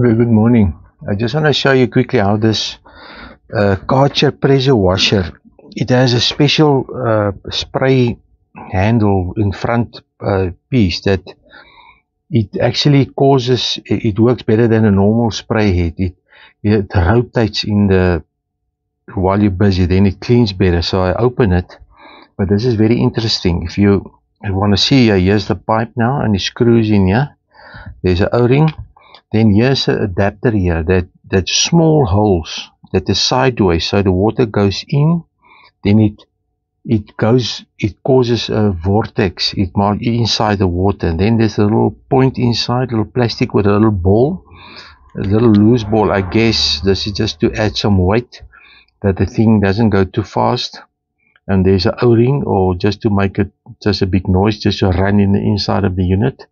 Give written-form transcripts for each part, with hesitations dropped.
Very good morning. I just want to show you quickly how this Karcher pressure washer, it has a special spray handle in front piece that it actually causes, it works better than a normal spray head. It rotates in the, while you're busy, then it cleans better. So I open it, but this is very interesting. If you want to see, here's the pipe now and it screws in here. There's an O-ring. Then here's an adapter here that small holes that is sideways, so the water goes in, then it causes a vortex inside the water, and then there's a little point inside, a little plastic with a little ball, a little loose ball. I guess this is just to add some weight that the thing doesn't go too fast. And there's an O-ring, or just to make it just a big noise, just to run in the inside of the unit.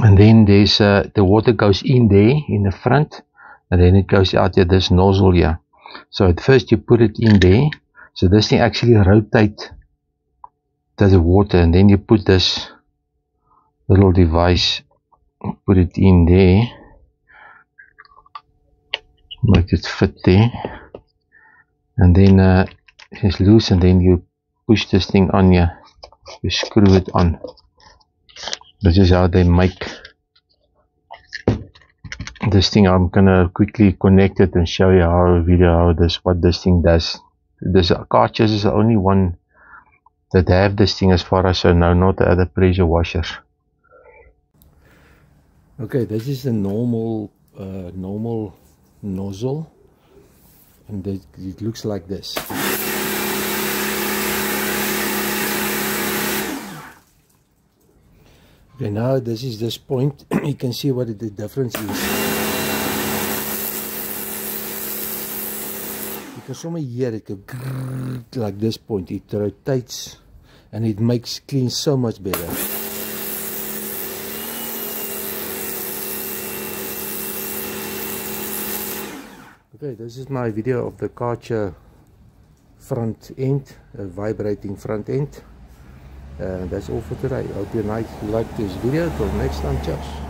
And then there's the water goes in there in the front, and then it goes out here, this nozzle here. So at first you put it in there, so this thing actually rotates to the water, and then you put this little device, put it in there, make it fit there, and then it's loose, and then you push this thing on here, you screw it on. This is how they make this thing. I'm gonna quickly connect it and show you what this thing does. This Karcher is the only one that have this thing as far as I know, not the other pressure washers. Okay, this is the normal nozzle, and it looks like this. Okay, now this is this point. You can see what the difference is. Because from here it goes like this point. It rotates and it makes clean so much better. Okay, this is my video of the Karcher front end, vibrating front end. That's all for today. I hope you like this video. Till next time, cheers.